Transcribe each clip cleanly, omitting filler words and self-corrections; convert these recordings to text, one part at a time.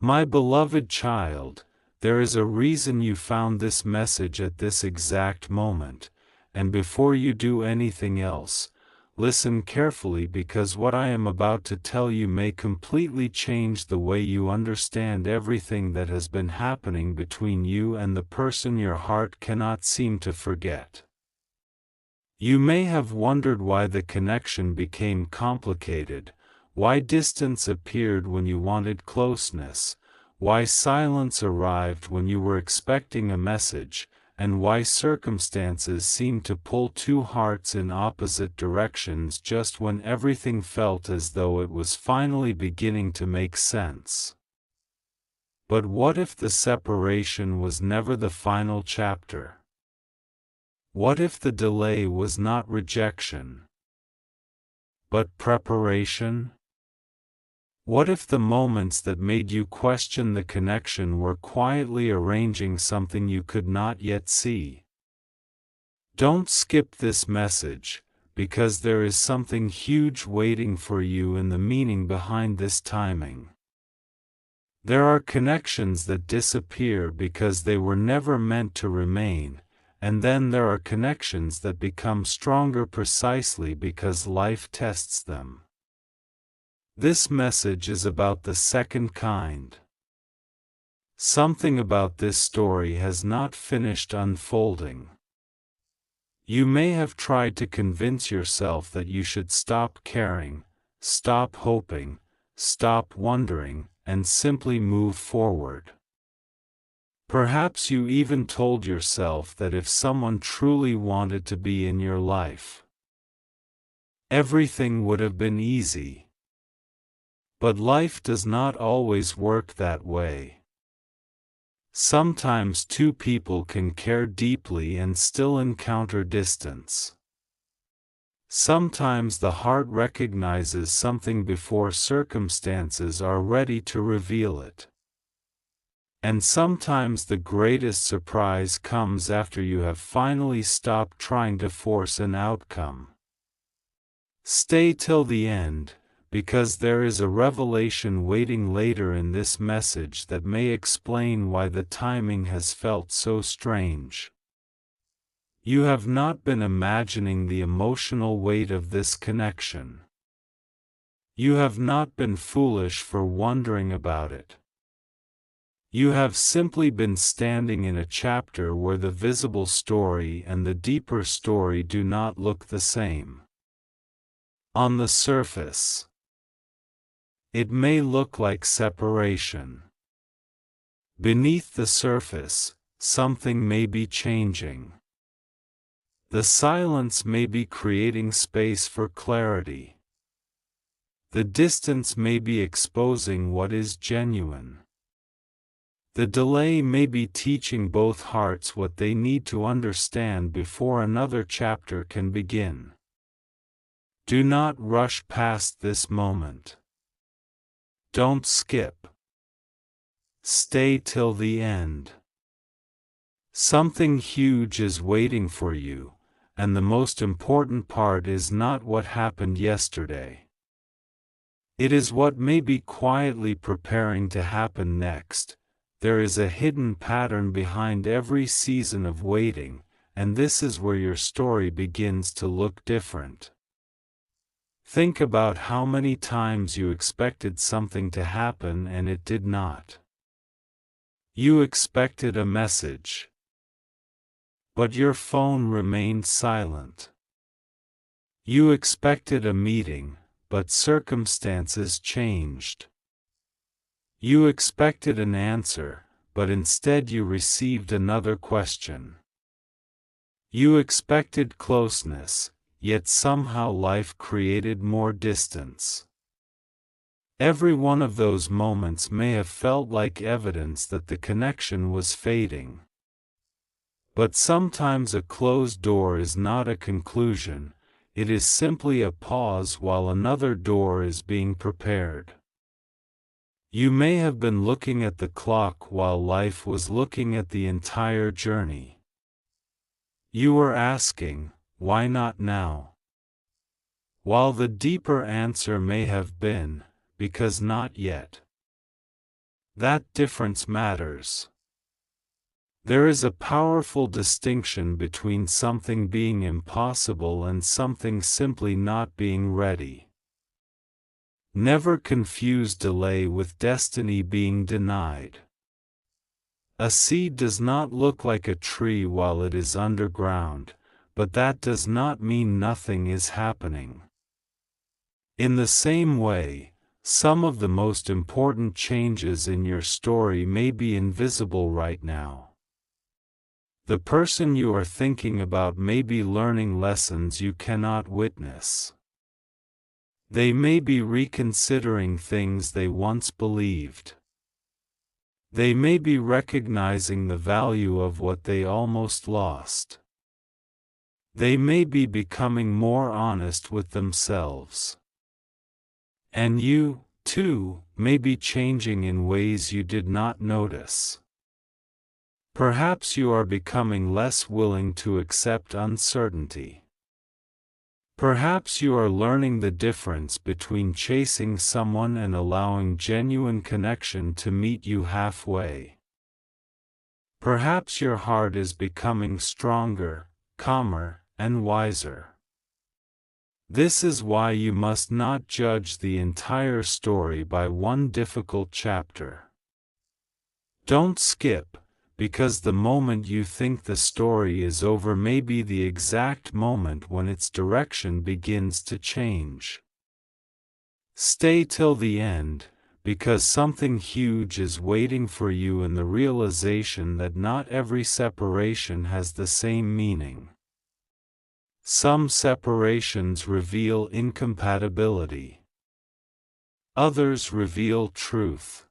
My beloved child, there is a reason you found this message at this exact moment, and before you do anything else, listen carefully because what I am about to tell you may completely change the way you understand everything that has been happening between you and the person your heart cannot seem to forget. You may have wondered why the connection became complicated, why distance appeared when you wanted closeness, why silence arrived when you were expecting a message, and why circumstances seemed to pull two hearts in opposite directions just when everything felt as though it was finally beginning to make sense. But what if the separation was never the final chapter? What if the delay was not rejection, but preparation? What if the moments that made you question the connection were quietly arranging something you could not yet see? Don't skip this message, because there is something huge waiting for you in the meaning behind this timing. There are connections that disappear because they were never meant to remain, and then there are connections that become stronger precisely because life tests them. This message is about the second kind. Something about this story has not finished unfolding. You may have tried to convince yourself that you should stop caring, stop hoping, stop wondering, and simply move forward. Perhaps you even told yourself that if someone truly wanted to be in your life, everything would have been easy. But life does not always work that way. Sometimes two people can care deeply and still encounter distance. Sometimes the heart recognizes something before circumstances are ready to reveal it. And sometimes the greatest surprise comes after you have finally stopped trying to force an outcome. Stay till the end, because there is a revelation waiting later in this message that may explain why the timing has felt so strange. You have not been imagining the emotional weight of this connection. You have not been foolish for wondering about it. You have simply been standing in a chapter where the visible story and the deeper story do not look the same. On the surface, it may look like separation. Beneath the surface, something may be changing. The silence may be creating space for clarity. The distance may be exposing what is genuine. The delay may be teaching both hearts what they need to understand before another chapter can begin. Do not rush past this moment. Don't skip. Stay till the end. Something huge is waiting for you, and the most important part is not what happened yesterday. It is what may be quietly preparing to happen next. There is a hidden pattern behind every season of waiting, and this is where your story begins to look different. Think about how many times you expected something to happen and it did not. You expected a message, but your phone remained silent. You expected a meeting, but circumstances changed. You expected an answer, but instead you received another question. You expected closeness, yet somehow life created more distance. Every one of those moments may have felt like evidence that the connection was fading. But sometimes a closed door is not a conclusion, it is simply a pause while another door is being prepared. You may have been looking at the clock while life was looking at the entire journey. You were asking, why not now? While the deeper answer may have been, because not yet. That difference matters. There is a powerful distinction between something being impossible and something simply not being ready. Never confuse delay with destiny being denied. A seed does not look like a tree while it is underground, but that does not mean nothing is happening. In the same way, some of the most important changes in your story may be invisible right now. The person you are thinking about may be learning lessons you cannot witness. They may be reconsidering things they once believed. They may be recognizing the value of what they almost lost. They may be becoming more honest with themselves. And you, too, may be changing in ways you did not notice. Perhaps you are becoming less willing to accept uncertainty. Perhaps you are learning the difference between chasing someone and allowing genuine connection to meet you halfway. Perhaps your heart is becoming stronger, calmer, and wiser. This is why you must not judge the entire story by one difficult chapter. Don't skip, because the moment you think the story is over may be the exact moment when its direction begins to change. Stay till the end, because something huge is waiting for you in the realization that not every separation has the same meaning. Some separations reveal incompatibility. Others reveal truth.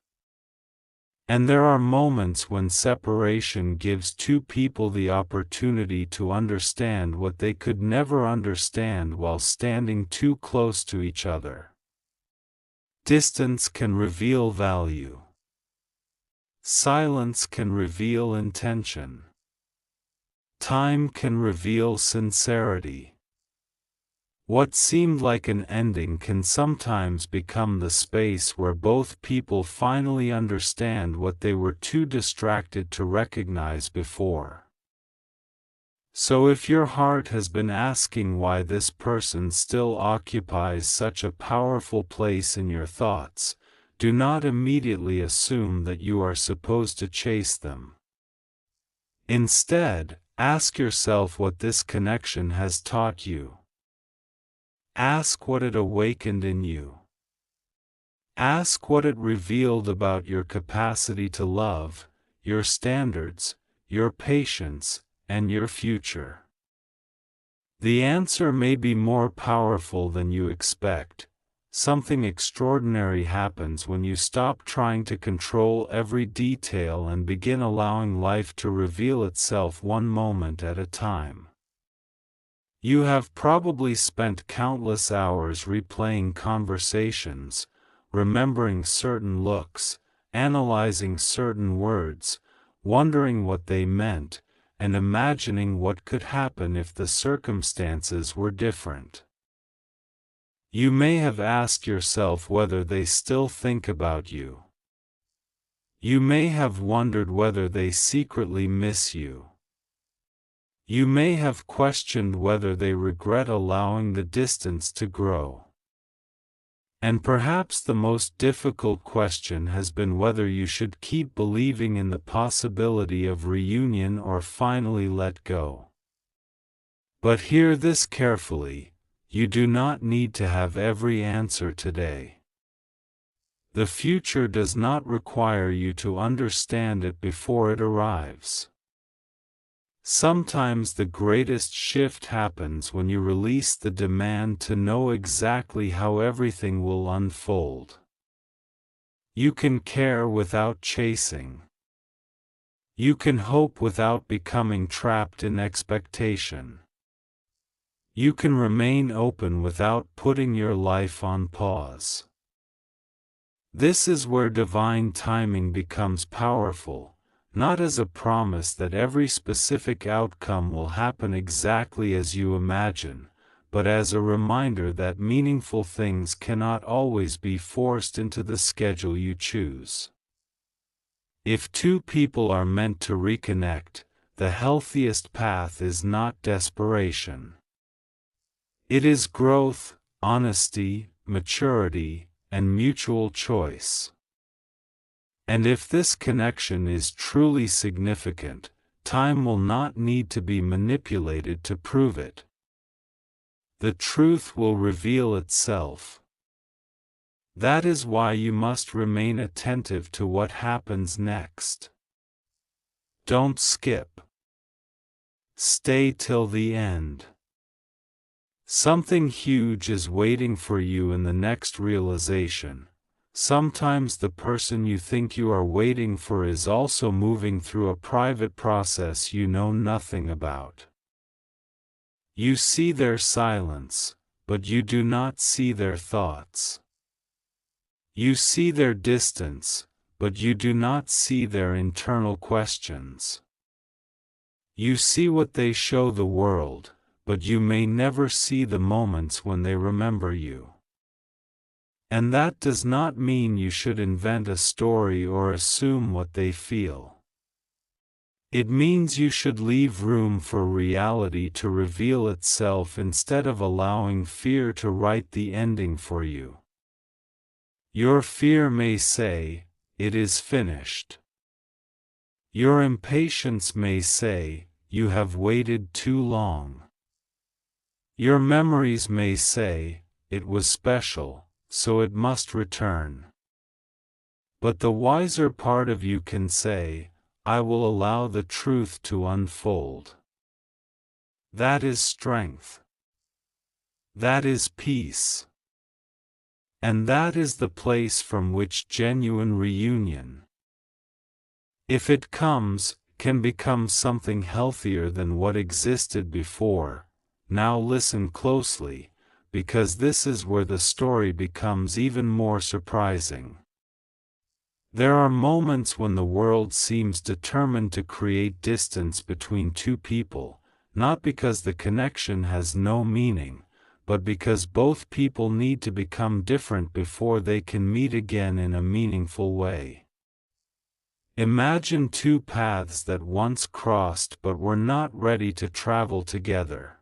And there are moments when separation gives two people the opportunity to understand what they could never understand while standing too close to each other. Distance can reveal value. Silence can reveal intention. Time can reveal sincerity. What seemed like an ending can sometimes become the space where both people finally understand what they were too distracted to recognize before. So if your heart has been asking why this person still occupies such a powerful place in your thoughts, do not immediately assume that you are supposed to chase them. Instead, ask yourself what this connection has taught you. Ask what it awakened in you. Ask what it revealed about your capacity to love, your standards, your patience, and your future. The answer may be more powerful than you expect. Something extraordinary happens when you stop trying to control every detail and begin allowing life to reveal itself one moment at a time. You have probably spent countless hours replaying conversations, remembering certain looks, analyzing certain words, wondering what they meant, and imagining what could happen if the circumstances were different. You may have asked yourself whether they still think about you. You may have wondered whether they secretly miss you. You may have questioned whether they regret allowing the distance to grow. And perhaps the most difficult question has been whether you should keep believing in the possibility of reunion or finally let go. But hear this carefully, you do not need to have every answer today. The future does not require you to understand it before it arrives. Sometimes the greatest shift happens when you release the demand to know exactly how everything will unfold. You can care without chasing. You can hope without becoming trapped in expectation. You can remain open without putting your life on pause. This is where divine timing becomes powerful. Not as a promise that every specific outcome will happen exactly as you imagine, but as a reminder that meaningful things cannot always be forced into the schedule you choose. If two people are meant to reconnect, the healthiest path is not desperation. It is growth, honesty, maturity, and mutual choice. And if this connection is truly significant, time will not need to be manipulated to prove it. The truth will reveal itself. That is why you must remain attentive to what happens next. Don't skip. Stay till the end. Something huge is waiting for you in the next realization. Sometimes the person you think you are waiting for is also moving through a private process you know nothing about. You see their silence, but you do not see their thoughts. You see their distance, but you do not see their internal questions. You see what they show the world, but you may never see the moments when they remember you. And that does not mean you should invent a story or assume what they feel. It means you should leave room for reality to reveal itself instead of allowing fear to write the ending for you. Your fear may say, "It is finished." Your impatience may say, "You have waited too long." Your memories may say, "It was special, so it must return." But the wiser part of you can say, "I will allow the truth to unfold." That is strength. That is peace. And that is the place from which genuine reunion, if it comes, can become something healthier than what existed before. Now listen closely, because this is where the story becomes even more surprising. There are moments when the world seems determined to create distance between two people, not because the connection has no meaning, but because both people need to become different before they can meet again in a meaningful way. Imagine two paths that once crossed but were not ready to travel together.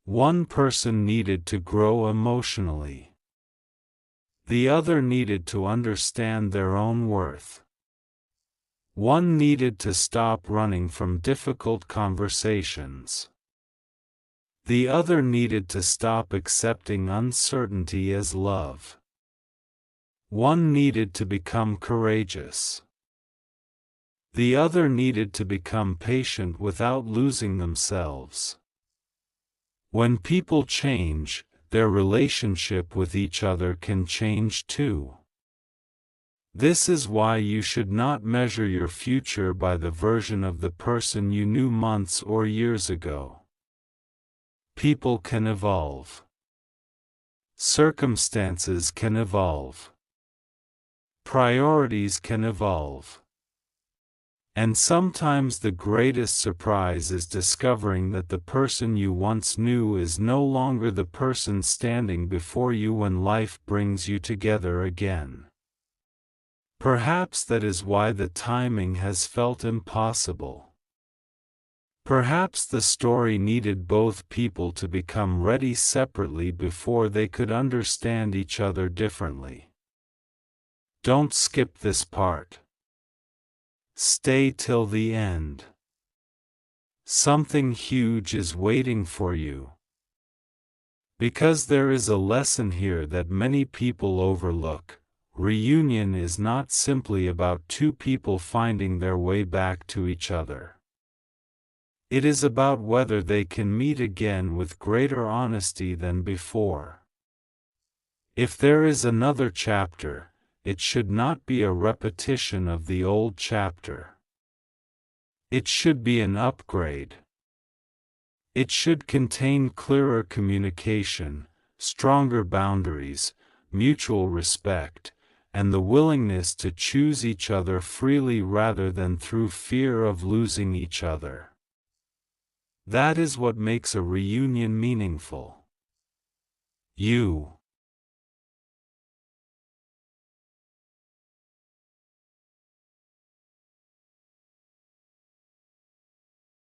One person needed to grow emotionally. The other needed to understand their own worth. One needed to stop running from difficult conversations. The other needed to stop accepting uncertainty as love. One needed to become courageous. The other needed to become patient without losing themselves. When people change, their relationship with each other can change too. This is why you should not measure your future by the version of the person you knew months or years ago. People can evolve. Circumstances can evolve. Priorities can evolve. And sometimes the greatest surprise is discovering that the person you once knew is no longer the person standing before you when life brings you together again. Perhaps that is why the timing has felt impossible. Perhaps the story needed both people to become ready separately before they could understand each other differently. Don't skip this part. Stay till the end. Something huge is waiting for you. Because there is a lesson here that many people overlook. Reunion is not simply about two people finding their way back to each other. It is about whether they can meet again with greater honesty than before. If there is another chapter, it should not be a repetition of the old chapter. It should be an upgrade. It should contain clearer communication, stronger boundaries, mutual respect, and the willingness to choose each other freely rather than through fear of losing each other. That is what makes a reunion meaningful. You